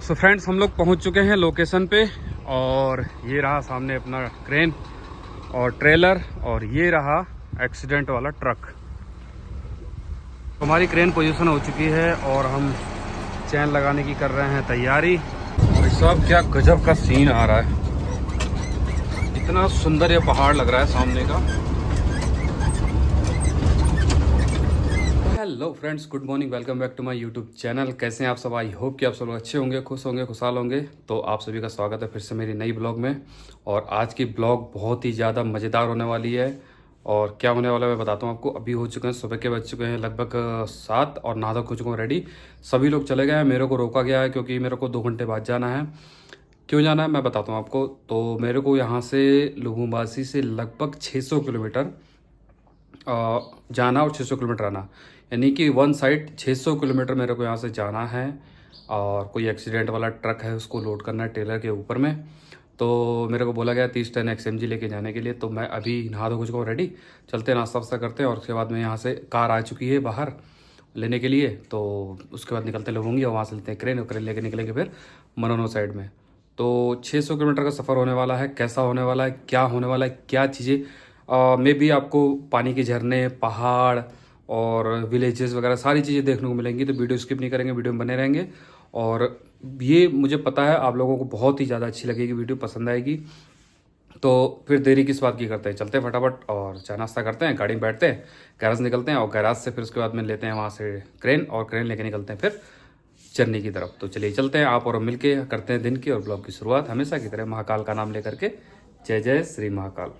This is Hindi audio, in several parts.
सो फ्रेंड्स, हम लोग पहुंच चुके हैं लोकेशन पे और ये रहा सामने अपना क्रेन और ट्रेलर और ये रहा एक्सीडेंट वाला ट्रक। हमारी क्रेन पोजीशन हो चुकी है और हम चैन लगाने की कर रहे हैं तैयारी। और सब क्या गजब का सीन आ रहा है, इतना सुंदर ये पहाड़ लग रहा है सामने का। Hello friends, good morning, welcome back to my YouTube channel. कैसे हैं आप सब? आई होप कि आप सब लोग अच्छे होंगे, खुश होंगे, खुशहाल होंगे। तो आप सभी का स्वागत है फिर से मेरी नई ब्लॉग में। और आज की ब्लॉग बहुत ही ज़्यादा मज़ेदार होने वाली है। और क्या होने वाला है मैं बताता हूँ आपको। अभी हो चुके हैं सुबह के, बज चुके हैं लगभग 7 और नहा धो चुका हूँ रेडी। सभी लोग चले गए हैं, मेरे को रोका गया है क्योंकि मेरे को 2 घंटे बाद जाना है। क्यों जाना है मैं बताता हूँ आपको। तो मेरे को यहाँ से लुगुम्बासी से लगभग 600 किलोमीटर जाना और 600 किलोमीटर आना, यानी कि वन साइड 600 किलोमीटर मेरे को यहाँ से जाना है। और कोई एक्सीडेंट वाला ट्रक है, उसको लोड करना है ट्रेलर के ऊपर में। तो मेरे को बोला गया 30 टन XMG लेके जाने के लिए। तो मैं अभी नहा धो को रेडी, चलते हैं, नाश्ता वास्ता करते हैं। और उसके बाद में यहाँ से कार आ चुकी है बाहर लेने के लिए। तो उसके बाद निकलते लोगोंगी और वहाँ से लेते हैं क्रेन, और क्रेन लेके निकलेंगे फिर मनोनो साइड में। तो 600 किलोमीटर का सफ़र होने वाला है। कैसा होने वाला है, क्या होने वाला है, क्या चीज़ें मे भी आपको पानी के झरने, पहाड़ और विलेजेस वगैरह सारी चीज़ें देखने को मिलेंगी। तो वीडियो स्किप नहीं करेंगे, वीडियो में बने रहेंगे। और ये मुझे पता है आप लोगों को बहुत ही ज़्यादा अच्छी लगेगी, वीडियो पसंद आएगी। तो फिर देरी किस बात की करते हैं, चलते हैं फटाफट और चाय नाश्ता करते हैं, गाड़ी में बैठते हैं, गैराज निकलते हैं। और गैराज से फिर उसके बाद में लेते हैं वहाँ से क्रेन, और क्रेन लेके निकलते हैं फिर जर्नी की तरफ। तो चलिए चलते हैं, आप और हम मिलके करते हैं दिन की और ब्लॉग की शुरुआत हमेशा की तरह महाकाल का नाम लेकर के। जय जय श्री महाकाल।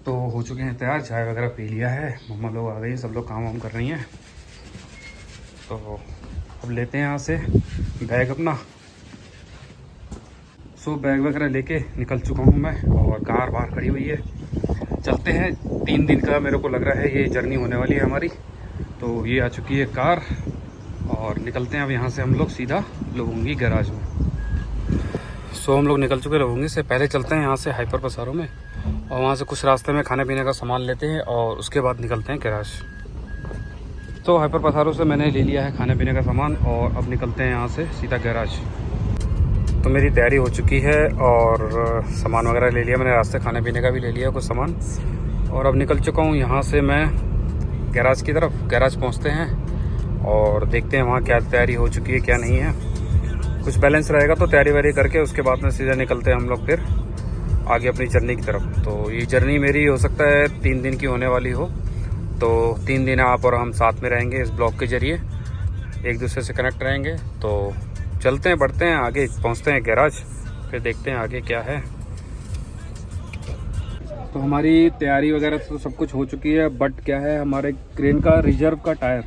तो हो चुके हैं तैयार, चाय वगैरह पी लिया है, मम्मा लोग आ गई, सब लोग काम वाम कर रही हैं। तो अब लेते हैं यहाँ से बैग अपना। सो बैग वगैरह लेके निकल चुका हूँ मैं, और कार बाहर खड़ी हुई है। चलते हैं, 3 दिन का मेरे को लग रहा है ये जर्नी होने वाली है हमारी। तो ये आ चुकी है कार और निकलते हैं अब यहाँ से हम लोग सीधा लोगोंगी गैराज में। सो हम लोग निकल चुके लोगोंगी से। पहले चलते हैं यहाँ से हाइपर पसारों में, और वहाँ से कुछ रास्ते में खाने पीने का सामान लेते हैं और उसके बाद निकलते हैं गैराज। तो हाइपर पसारों से मैंने ले लिया है खाने पीने का सामान, और अब निकलते हैं यहाँ से सीधा गैराज। तो मेरी तैयारी हो चुकी है और सामान वगैरह ले लिया मैंने, रास्ते खाने पीने का भी ले लिया कुछ सामान। और अब निकल चुका हूँ यहाँ से मैं गैराज की तरफ। गैराज पहुँचते हैं और देखते हैं वहाँ क्या तैयारी हो चुकी है, क्या नहीं है। कुछ बैलेंस रहेगा तो तैयारी वैयारी करके उसके बाद में सीधा निकलते हैं हम लोग फिर आगे अपनी जर्नी की तरफ। तो ये जर्नी मेरी हो सकता है 3 दिन की होने वाली हो। तो 3 दिन आप और हम साथ में रहेंगे इस ब्लॉग के जरिए, एक दूसरे से कनेक्ट रहेंगे। तो चलते हैं, बढ़ते हैं आगे, पहुंचते हैं गैराज, फिर देखते हैं आगे क्या है। तो हमारी तैयारी वगैरह तो सब कुछ हो चुकी है, बट क्या है, हमारे क्रेन का रिजर्व का टायर,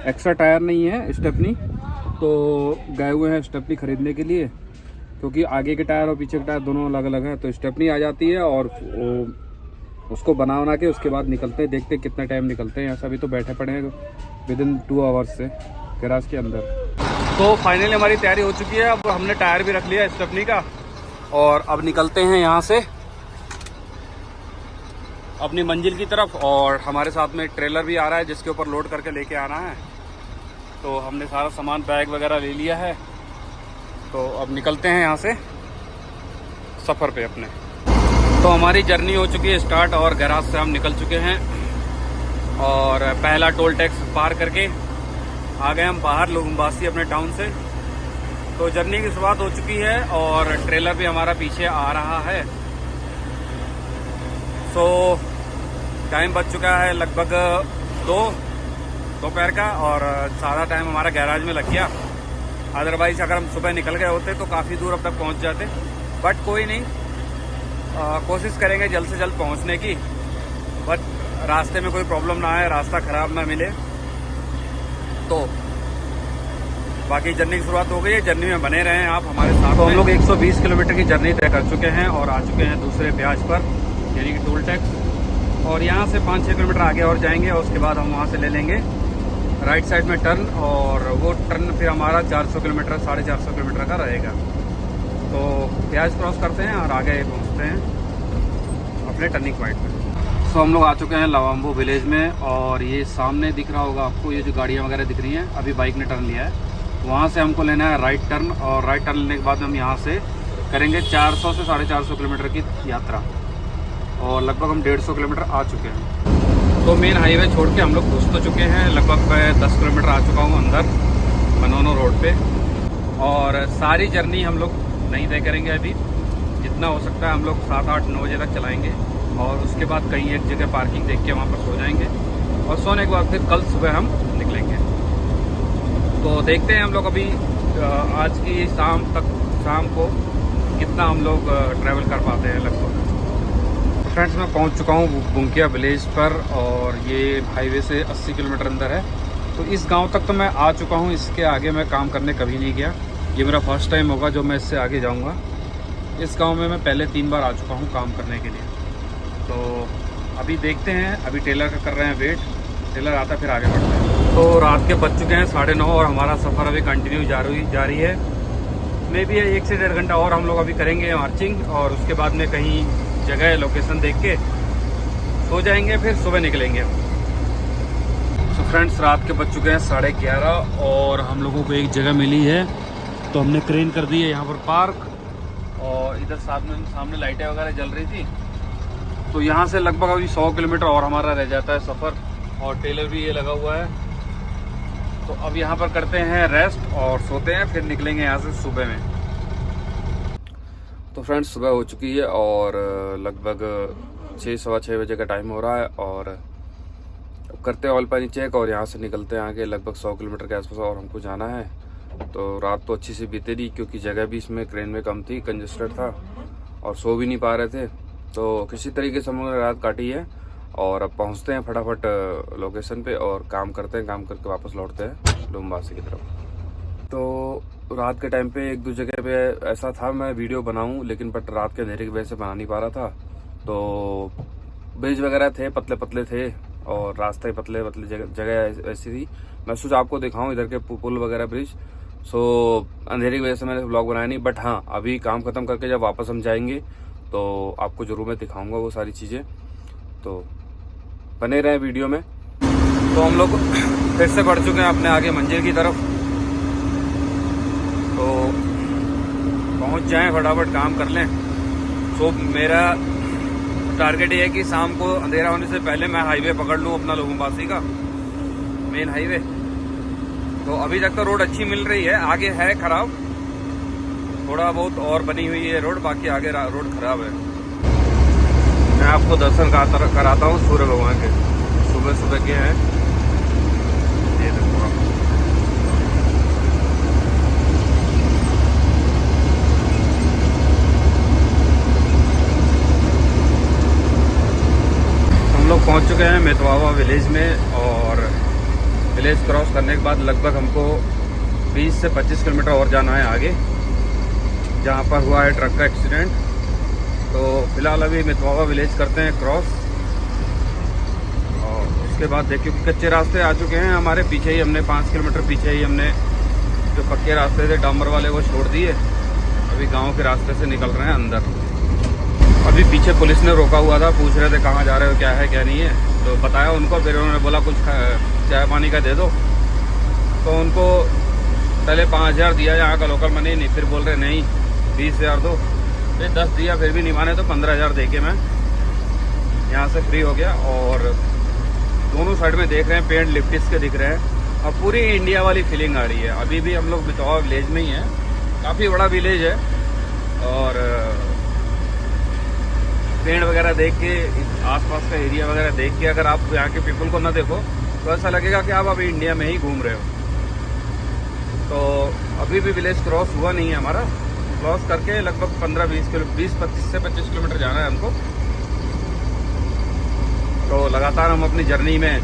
एक्स्ट्रा टायर नहीं है, स्टेपनी। तो गए हुए हैं स्टेपनी ख़रीदने के लिए, क्योंकि आगे के टायर और पीछे के टायर दोनों अलग अलग हैं। तो स्टेपनी आ जाती है और उसको बना के उसके बाद निकलते हैं, देखते हैं कितना टाइम निकलते हैं। यहाँ से अभी तो बैठे पड़े हैं विदिन 2 आवर्स से गैराज के अंदर। तो फाइनली हमारी तैयारी हो चुकी है। अब हमने टायर भी रख लिया स्टेपनी का, और अब निकलते हैं यहाँ से अपनी मंजिल की तरफ। और हमारे साथ में एक ट्रेलर भी आ रहा है जिसके ऊपर लोड करके लेके आना है। तो हमने सारा सामान, बैग वगैरह ले लिया है। तो अब निकलते हैं यहाँ से सफ़र पे अपने। तो हमारी जर्नी हो चुकी है स्टार्ट, और गैराज से हम निकल चुके हैं। और पहला टोल टैक्स पार करके आ गए हम बाहर लुगुम्बासी अपने टाउन से। तो जर्नी की शुरुआत हो चुकी है और ट्रेलर भी हमारा पीछे आ रहा है। सो टाइम बच चुका है लगभग 2 दोपहर का, और सारा टाइम हमारा गैराज में लग गया। अदरवाइज़ अगर हम सुबह निकल गए होते तो काफ़ी दूर अब तक पहुंच जाते, बट कोई नहीं, कोशिश करेंगे जल्द से जल्द पहुंचने की। बट रास्ते में कोई प्रॉब्लम ना आए, रास्ता ख़राब ना मिले। तो बाकी जर्नी की शुरुआत हो गई है, जर्नी में बने रहें आप हमारे साथ। तो हम लोग 120 किलोमीटर की जर्नी तय कर चुके हैं और आ चुके हैं दूसरे ब्याज पर, यानी कि टोल टैक्स। और यहाँ से 5-6 किलोमीटर आगे और जाएंगे, और उसके बाद हम वहाँ से ले लेंगे राइट साइड में टर्न, और वो टर्न फिर हमारा 400 किलोमीटर 450 किलोमीटर का रहेगा। तो प्याज क्रॉस करते हैं और आगे पहुंचते हैं अपने टर्निंग पॉइंट पे। तो हम लोग आ चुके हैं लवाम्बो विलेज में, और ये सामने दिख रहा होगा आपको, ये जो गाड़ियाँ वगैरह दिख रही हैं, अभी बाइक ने टर्न लिया है। वहाँ से हमको लेना है राइट टर्न, और राइट टर्न लेने के बाद हम यहाँ से करेंगे 400 से 450 किलोमीटर की यात्रा, और लगभग हम 150 किलोमीटर आ चुके हैं। तो मेन हाईवे छोड़ के हम लोग घुस तो चुके हैं, लगभग मैं 10 किलोमीटर आ चुका हूँ अंदर बनोनो रोड पे। और सारी जर्नी हम लोग नहीं तय करेंगे अभी, जितना हो सकता है हम लोग 7, 8, 9 बजे तक चलाएँगे, और उसके बाद कहीं एक जगह पार्किंग देख के वहाँ पर सो जाएंगे, और सोने के बाद फिर कल सुबह हम निकलेंगे। तो देखते हैं हम लोग अभी आज की शाम को कितना हम लोग ट्रैवल कर पाते हैं लगभग। फ्रेंड्स, मैं पहुंच चुका हूं बुंकिया विलेज पर, और ये हाईवे से 80 किलोमीटर अंदर है। तो इस गांव तक तो मैं आ चुका हूं, इसके आगे मैं काम करने कभी नहीं गया। ये मेरा फर्स्ट टाइम होगा जो मैं इससे आगे जाऊंगा। इस गांव में मैं पहले 3 बार आ चुका हूं काम करने के लिए। तो अभी देखते हैं, अभी टेलर का कर रहे हैं वेट, टेलर आता फिर आगे बढ़ते हैं। तो रात के बज चुके हैं 9:30, और हमारा सफ़र अभी कंटिन्यू जारी है। मे भी 1 से 1.5 घंटा और हम लोग अभी करेंगे मार्चिंग, और उसके बाद में कहीं जगह लोकेशन देख के सो जाएंगे, फिर सुबह निकलेंगे। तो फ्रेंड्स, रात के बज चुके हैं 11:30, और हम लोगों को एक जगह मिली है, तो हमने क्रेन कर दी है यहाँ पर पार्क, और इधर सामने लाइटें वगैरह जल रही थी। तो यहाँ से लगभग अभी 100 किलोमीटर और हमारा रह जाता है सफ़र, और टेलर भी ये लगा हुआ है। तो अब यहाँ पर करते हैं रेस्ट और सोते हैं, फिर निकलेंगे यहाँ से सुबह में। तो फ्रेंड्स, सुबह हो चुकी है, और लगभग 6, सवा 6 बजे का टाइम हो रहा है, और करते हैं ऑयल पानी चेक, और यहाँ से निकलते हैं आगे लगभग 100 किलोमीटर के आसपास और हमको जाना है। तो रात तो अच्छी सी बीते रही, क्योंकि जगह भी इसमें क्रेन में कम थी, कंजेस्टेड था, और सो भी नहीं पा रहे थे। तो किसी तरीके से हम लोगों ने रात काटी है, और अब पहुंचते हैं फटाफट लोकेशन पे, और काम करते हैं, काम करके वापस लौटते हैं लुम्बासी की तरफ। तो रात के टाइम पे 1-2 जगह पे ऐसा था मैं वीडियो बनाऊं, लेकिन बट रात के अंधेरे की वजह से बना नहीं पा रहा था। तो ब्रिज वगैरह थे, पतले पतले थे, और रास्ते पतले पतले जगह ऐसी थी। मैं सोचा आपको दिखाऊं इधर के पुल वगैरह, ब्रिज। सो अंधेरे की वजह से मैंने ब्लॉग बनाया नहीं, बट हाँ, अभी काम खत्म करके जब वापस हम जाएंगे तो आपको ज़रूर मैं दिखाऊंगा वो सारी चीज़ें। तो बने रहे वीडियो में। तो हम लोग फिर से बढ़ चुके हैं अपने आगे मंजिल की तरफ, तो पहुंच जाएं, फटाफट काम कर लें। तो मेरा टारगेट ये है कि शाम को अंधेरा होने से पहले मैं हाईवे पकड़ लूं, अपना लुम्बासी का मेन हाईवे। तो अभी तक तो रोड अच्छी मिल रही है, आगे है खराब, थोड़ा बहुत और बनी हुई है रोड, बाकी आगे रोड खराब है। मैं आपको दर्शन कराता हूँ सूर्य भगवान के, सुबह सुबह के हैं ये देखो। हम लोग पहुँच चुके हैं मेतवावा विलेज में, और विलेज क्रॉस करने के बाद लगभग हमको 20 से 25 किलोमीटर और जाना है आगे, जहाँ पर हुआ है ट्रक का एक्सीडेंट। तो फिलहाल अभी मेतवावा विलेज करते हैं क्रॉस, और उसके बाद देखिए कच्चे रास्ते आ चुके हैं हमारे पीछे ही। हमने 5 किलोमीटर पीछे ही हमने जो पक्के रास्ते थे डामर वाले वो छोड़ दिए, अभी गांव के रास्ते से निकल रहे हैं अंदर। अभी पीछे पुलिस ने रोका हुआ था, पूछ रहे थे कहाँ जा रहे हो, क्या है क्या नहीं है। तो बताया उनको, फिर उन्होंने बोला कुछ चाय पानी का दे दो। तो उनको पहले 5,000 दिया यहाँ का लोकल मनी, नहीं फिर बोल रहे नहीं 20,000 दो, फिर 10 दिया, फिर भी नहीं माने, तो 15,000 दे के मैं यहाँ से फ्री हो गया। और दोनों साइड में देख रहे हैं पेड़ लिप्टिस के दिख रहे हैं, और पूरी इंडिया वाली फीलिंग आ रही है। अभी भी हम लोग मेतवावा विलेज में ही हैं, काफ़ी बड़ा विलेज है, और पेड़ वगैरह देख के, आसपास का एरिया वगैरह देख के, अगर आप यहाँ के पीपल को ना देखो तो ऐसा लगेगा कि आप अभी इंडिया में ही घूम रहे हो। तो अभी भी विलेज क्रॉस हुआ नहीं है हमारा, क्रॉस करके लगभग 20-25 से 25 किलोमीटर जाना है हमको। तो लगातार हम अपनी जर्नी में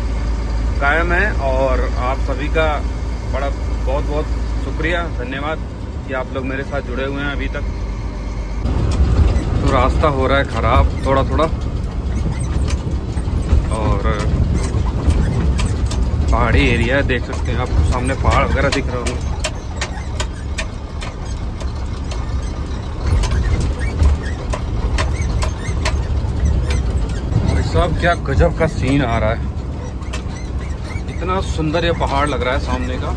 कायम हैं, और आप सभी का बहुत बहुत शुक्रिया, धन्यवाद कि आप लोग मेरे साथ जुड़े हुए हैं अभी तक। तो रास्ता हो रहा है ख़राब थोड़ा थोड़ा, और पहाड़ी एरिया है, देख सकते हैं आप सामने पहाड़ वगैरह दिख रहे होंगे। साहब क्या गजब का सीन आ रहा है, इतना सुंदर ये पहाड़ लग रहा है सामने का।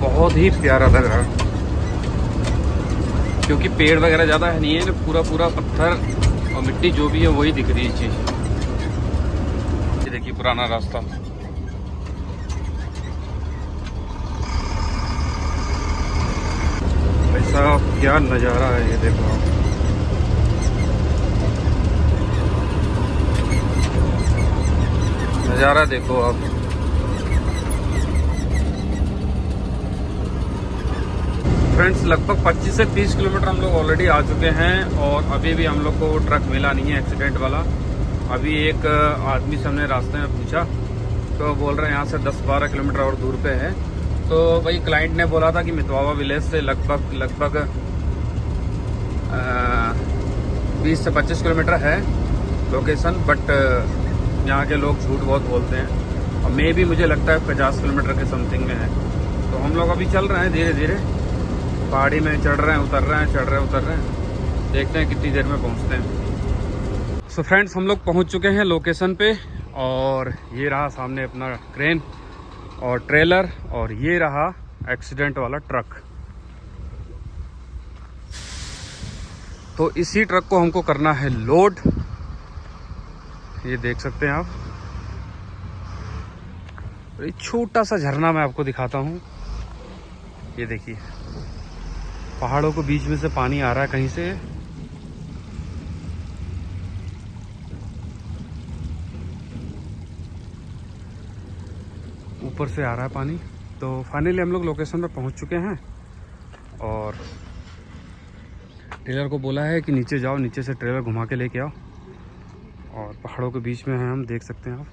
बहुत ही प्यारा लग रहा है क्योंकि पेड़ वगैरह ज़्यादा है नहीं है, पूरा पूरा पत्थर और मिट्टी जो भी है वही दिख रही है चीज़। ये देखिए पुराना रास्ता। ऐसा क्या नज़ारा है ये देखो आप। नज़ारा देखो आप। फ्रेंड्स लगभग 25 से 30 किलोमीटर हम लोग ऑलरेडी आ चुके हैं और अभी भी हम लोग को ट्रक मिला नहीं है एक्सीडेंट वाला। अभी एक आदमी से हमने रास्ते में पूछा तो बोल रहे हैं यहाँ से 10-12 किलोमीटर और दूर पे है। तो भाई क्लाइंट ने बोला था कि मितवावा विलेज से लगभग 20 से 25 किलोमीटर है लोकेशन, बट यहाँ के लोग झूठ बहुत बोलते हैं और मे भी मुझे लगता है 50 किलोमीटर के समथिंग में है। तो हम लोग अभी चल रहे हैं धीरे धीरे, पहाड़ी में चढ़ रहे हैं उतर रहे हैं, चढ़ रहे हैं उतर रहे हैं, देखते हैं कितनी देर में पहुँचते हैं। सो फ्रेंड्स हम लोग पहुँच चुके हैं लोकेशन पे और ये रहा सामने अपना क्रेन और ट्रेलर और ये रहा एक्सीडेंट वाला ट्रक। तो इसी ट्रक को हमको करना है लोड। ये देख सकते हैं आप, एक छोटा सा झरना मैं आपको दिखाता हूँ। ये देखिए पहाड़ों के बीच में से पानी आ रहा है कहीं से। ऊपर से आ रहा है पानी। तो फाइनली हम लोग लोकेशन पर पहुंच चुके हैं और ट्रेलर को बोला है कि नीचे जाओ, नीचे से ट्रेलर घुमा के लेके आओ। और पहाड़ों के बीच में हैं हम, देख सकते हैं आप।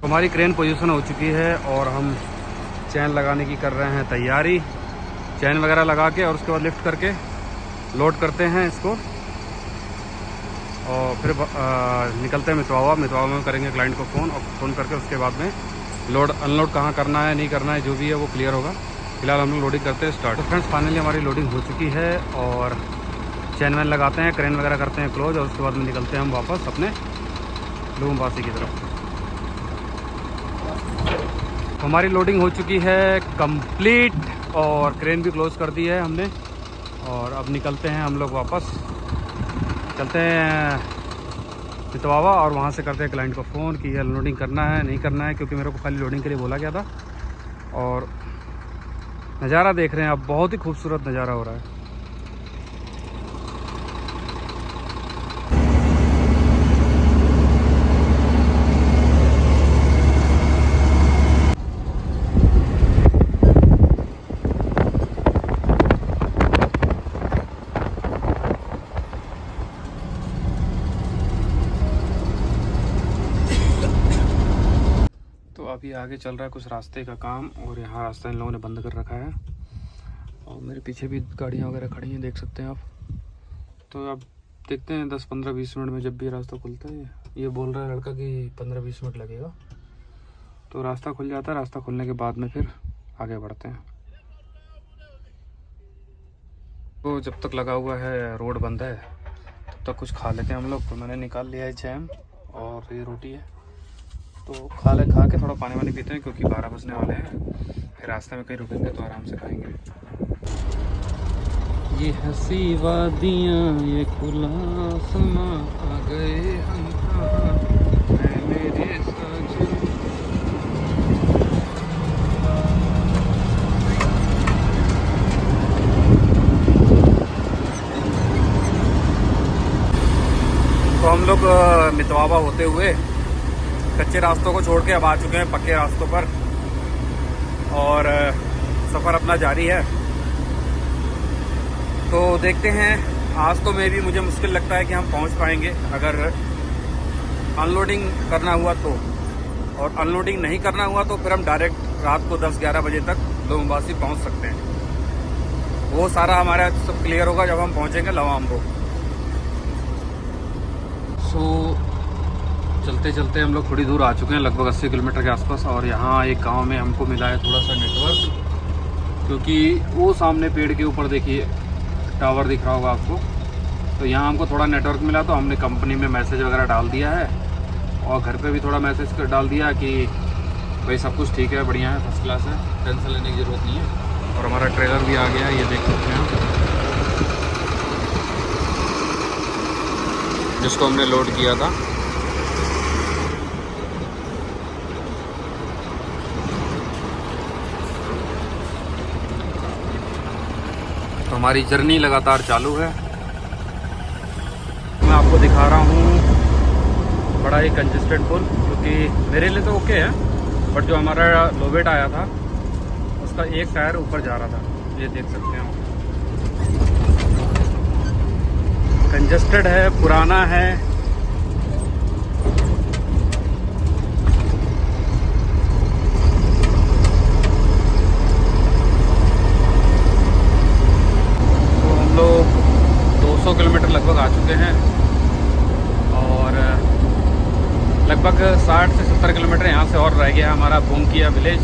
हमारी क्रेन पोजीशन हो चुकी है और हम चैन लगाने की कर रहे हैं तैयारी। चैन वगैरह लगा के और उसके बाद लिफ्ट करके लोड करते हैं इसको और फिर निकलते हैं मितवावा में करेंगे क्लाइंट को फ़ोन और फ़ोन करके उसके बाद में लोड अनलोड कहाँ करना है नहीं करना है जो भी है वो क्लियर होगा। फिलहाल हम लोग लोडिंग करते हैं स्टार्ट। तो फ्रेंड्स फाइनली हमारी लोडिंग हो चुकी है और चैन वैन लगाते हैं, क्रेन वगैरह करते हैं क्लोज और उसके बाद में निकलते हैं हम वापस अपने लुम्बासी की तरफ। हमारी लोडिंग हो चुकी है कंप्लीट और क्रेन भी क्लोज कर दी है हमने और अब निकलते हैं हम लोग वापस। चलते हैं मितवावा और वहाँ से करते हैं क्लाइंट को फ़ोन कि अनलोडिंग करना है नहीं करना है, क्योंकि मेरे को खाली लोडिंग के लिए बोला गया था। और नज़ारा देख रहे हैं आप, बहुत ही खूबसूरत नज़ारा हो रहा है। अभी आगे चल रहा है कुछ रास्ते का काम और यहाँ रास्ता इन लोगों ने बंद कर रखा है और मेरे पीछे भी गाड़ियाँ वगैरह खड़ी हैं, देख सकते हैं आप। तो अब देखते हैं 10-15-20 मिनट में जब भी रास्ता खुलता है। ये बोल रहा है लड़का कि 15-20 मिनट लगेगा, तो रास्ता खुल जाता है। रास्ता खुलने के बाद में फिर आगे बढ़ते हैं। तो जब तक लगा हुआ है रोड बंद है तब तक कुछ खा लेते हैं हम लोग। तो मैंने निकाल लिया है जैम और ये रोटी है, तो खा के थोड़ा पानी वानी पीते हैं क्योंकि 12 बजने वाले हैं। फिर रास्ते में कहीं रुकेंगे तो आराम से खाएंगे। ये हंसी वादियाँ ये खुला समा आ गए हम कहाँ है मेरे साजन। तो हम लोग मितवावा होते हुए कच्चे रास्तों को छोड़ के अब आ चुके हैं पक्के रास्तों पर और सफ़र अपना जारी है। तो देखते हैं, आज तो मैं भी मुझे मुश्किल लगता है कि हम पहुंच पाएंगे अगर अनलोडिंग करना हुआ तो, और अनलोडिंग नहीं करना हुआ तो फिर हम डायरेक्ट रात को 10-11 बजे तक लुम्बासी पहुंच सकते हैं। वो सारा हमारा सब क्लियर होगा जब हम पहुंचेंगे लवाम्बो। सो चलते चलते हम लोग थोड़ी दूर आ चुके हैं, लगभग 80 किलोमीटर के आसपास। और यहाँ एक गांव में हमको मिला है थोड़ा सा नेटवर्क, क्योंकि वो सामने पेड़ के ऊपर देखिए टावर दिख रहा होगा आपको। तो यहाँ हमको थोड़ा नेटवर्क मिला, तो हमने कंपनी में मैसेज वगैरह डाल दिया है और घर पे भी थोड़ा मैसेज डाल दिया कि भाई सब कुछ ठीक है, बढ़िया है, फर्स्ट क्लास है, टेंशन लेने की ज़रूरत नहीं है। और हमारा ट्रेलर भी आ गया है, ये देख सकते हैं, जिसको हमने लोड किया था। तो हमारी जर्नी लगातार चालू है। मैं आपको दिखा रहा हूँ बड़ा ही कंजेस्टेड पुल, क्योंकि मेरे लिए तो ओके है, बट जो हमारा लोवेट आया था उसका एक टायर ऊपर जा रहा था, ये देख सकते हैं। कंजेस्टेड है, पुराना है। तो हम लोग 200 किलोमीटर लगभग आ चुके हैं और लगभग 60 से 70 किलोमीटर यहाँ से और रह गया हमारा बुंकिया विलेज।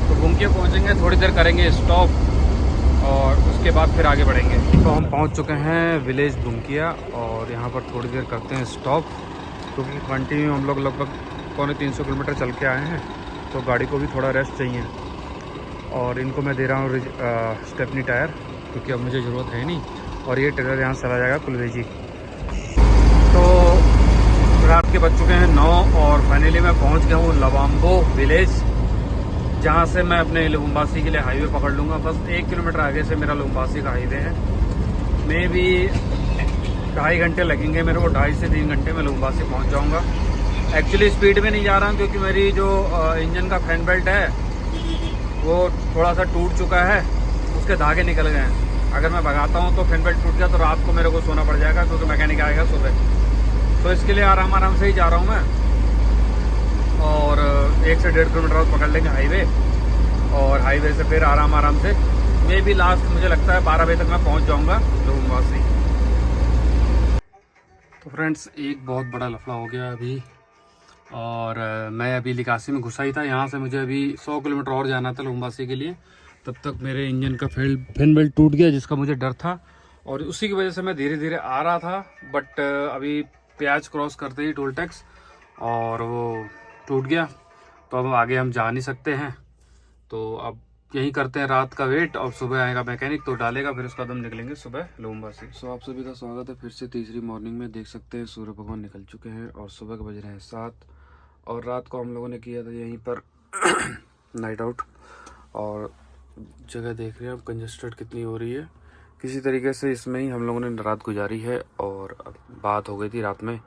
तो बुंकिया पहुँचेंगे, थोड़ी देर करेंगे स्टॉप और उसके बाद फिर आगे बढ़ेंगे। तो हम पहुँच चुके हैं विलेज बुंकिया और यहाँ पर थोड़ी देर करते हैं स्टॉप, क्योंकि कंटिन्यू हम लोग लगभग 250-300 किलोमीटर चल के आए हैं, तो गाड़ी को भी थोड़ा रेस्ट चाहिए। और इनको मैं दे रहा हूँ स्टेपनी टायर, क्योंकि अब मुझे ज़रूरत है नहीं। और ये ट्रेलर यहाँ चला जाएगा कुलवेजी। तो रात के बज चुके हैं 9 और फाइनली मैं पहुँच गया हूँ लवाम्बो विलेज, जहाँ से मैं अपने लुम्बासी के लिए हाईवे पकड़ लूँगा। बस 1 किलोमीटर आगे से मेरा लुम्बासी का हाईवे है। मैं भी 2.5 घंटे लगेंगे मेरे को, 2.5 से 3 घंटे में लुम्बासी पहुँच जाऊँगा। एक्चुअली स्पीड में नहीं जा रहा हूँ, क्योंकि मेरी जो इंजन का फैन बेल्ट है वो थोड़ा सा टूट चुका है, उसके धागे निकल गए हैं। अगर मैं भगाता हूँ तो फैन बेल्ट टूट गया तो रात को मेरे को सोना पड़ जाएगा, क्योंकि मैकेनिक आएगा सुबह। तो इसके लिए आराम से ही जा रहा हूँ मैं। और 1 से 1.5 किलोमीटर और पकड़ लेंगे हाईवे, और हाईवे से फिर आराम से मे भी लास्ट मुझे लगता है 12 बजे तक मैं पहुँच जाऊँगा लुम्बासी। तो फ्रेंड्स, एक बहुत बड़ा लफड़ा हो गया अभी, और मैं अभी लिकासी में घुसा ही था। यहाँ से मुझे अभी 100 किलोमीटर और जाना था लुम्बासी के लिए। तब तक मेरे इंजन का फैन बेल्ट टूट गया, जिसका मुझे डर था, और उसी की वजह से मैं धीरे धीरे आ रहा था। बट अभी प्याज क्रॉस करते ही टोल टैक्स और वो टूट गया, तो अब आगे हम जा नहीं सकते हैं। तो अब यही करते हैं रात का वेट, और सुबह आएगा मैकेनिक तो डालेगा, फिर उसका दम निकलेंगे सुबह लुम्बासी। सो आप सभी का स्वागत है फिर से तीसरी मॉर्निंग में। देख सकते हैं सूर्य भगवान निकल चुके हैं और सुबह के बज रहे हैं 7। और रात को हम लोगों ने किया था यहीं पर नाइट आउट। और जगह देख रहे हैं आप कंजेस्टेड कितनी हो रही है। किसी तरीके से इसमें ही हम लोगों ने रात गुजारी है। और बात हो गई थी रात में,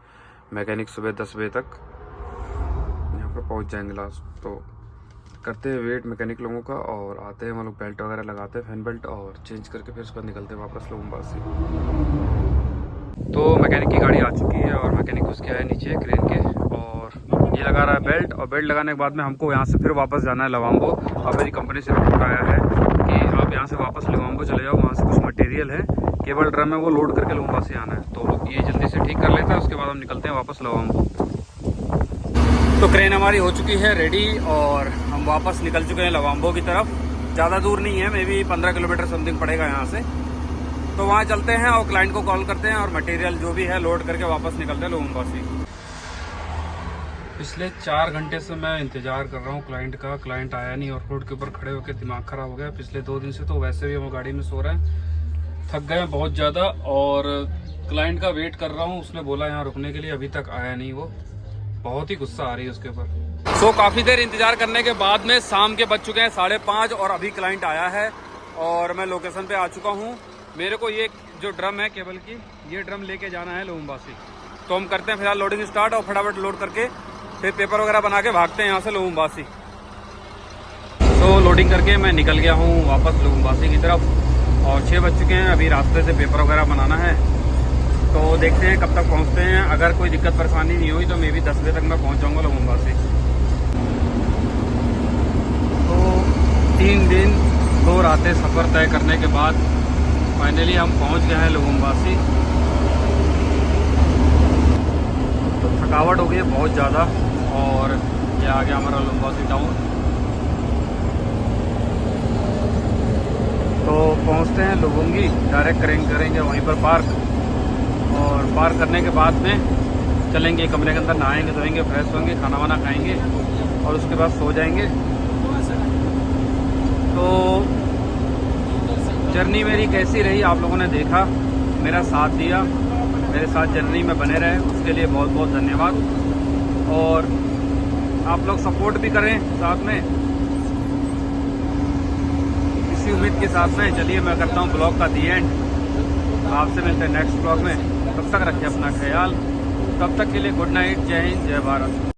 मैकेनिक सुबह 10 बजे तक यहाँ पर पहुँच जाएंगे लास्ट। तो करते हैं वेट मैकेनिक लोगों का, और आते हैं हम लोग, बेल्ट वगैरह लगाते हैं, फैन बेल्ट, और चेंज करके फिर उसके बाद निकलते हैं वापस लुम्बासी। तो मैकेनिक की गाड़ी आ चुकी है और मैकेनिक उसके आए नीचे क्रेन के, और ये लगा रहा है बेल्ट। और बेल्ट लगाने के बाद में हमको यहाँ से फिर वापस जाना है लवाम्बो। अब मेरी कंपनी से रिपोर्ट आया है कि आप यहाँ से वापस लवाम्बो चले जाओ, वहाँ से कुछ मटेरियल है, केबल ड्रम है, वो लोड करके लुम्बासी आना है। तो ये जल्दी से ठीक कर लेते हैं, उसके बाद हम निकलते हैं वापस लवाम्बो। तो क्रेन हमारी हो चुकी है रेडी और हम वापस निकल चुके हैं लवाम्बो की तरफ। ज़्यादा दूर नहीं है, मे भी 15 किलोमीटर समथिंग पड़ेगा यहाँ से। तो वहाँ चलते हैं और क्लाइंट को कॉल करते हैं, और मटेरियल जो भी है लोड करके वापस निकलते हैं लुम्बासी। पिछले 4 घंटे से मैं इंतज़ार कर रहा हूँ क्लाइंट का। क्लाइंट आया नहीं और रोड के ऊपर खड़े होकर दिमाग ख़राब हो गया। पिछले 2 दिन से तो वैसे भी हम गाड़ी में सो रहे हैं, थक गए बहुत ज़्यादा, और क्लाइंट का वेट कर रहा हूँ। उसने बोला यहाँ रुकने के लिए, अभी तक आया नहीं वो। बहुत ही गुस्सा आ रही है उसके ऊपर। सो काफ़ी देर इंतज़ार करने के बाद में शाम के बज चुके हैं 5:30 और अभी क्लाइंट आया है और मैं लोकेशन पे आ चुका हूँ। मेरे को ये जो ड्रम है केबल की, ये ड्रम लेके जाना है लुम्बासी। तो हम करते हैं फिलहाल लोडिंग स्टार्ट, और फटाफट लोड करके फिर पेपर वगैरह बना के भागते हैं यहाँ से लुम्बासी। तो लोडिंग करके मैं निकल गया हूँ वापस लुम्बासी की तरफ, और 6 बज चुके हैं। अभी रास्ते से पेपर वगैरह बनाना है, तो देखते हैं कब तक पहुँचते हैं। अगर कोई दिक्कत परेशानी नहीं हुई तो मे भी 10 बजे तक मैं पहुँच जाऊँगा लुम्बासी। तो 3 दिन 2 रातें सफ़र तय करने के बाद फाइनली हम पहुँच गए हैं लुम्बासी। तो थकावट हो गई है बहुत ज़्यादा। और ये आ गया हमारा लुम्बासी टाउन। तो पहुंचते हैं लुबुंगी, डायरेक्ट करेंगे वहीं पर पार्क। और पार्क करने के बाद में चलेंगे कमरे के अंदर, नहाएंगे धोएंगे, फ्रेश होंगे, खाना वाना खाएंगे और उसके बाद सो जाएंगे। तो जर्नी मेरी कैसी रही आप लोगों ने देखा, मेरा साथ दिया, मेरे साथ जर्नी में बने रहे, उसके लिए बहुत बहुत धन्यवाद। और आप लोग सपोर्ट भी करें साथ में, इसी उम्मीद के साथ में। चलिए मैं करता हूँ ब्लॉग का दी एंड। आपसे मिलते हैं नेक्स्ट ब्लॉग में, तब तक रखिए अपना ख्याल। तब तक के लिए गुड नाइट, जय हिंद, जय भारत।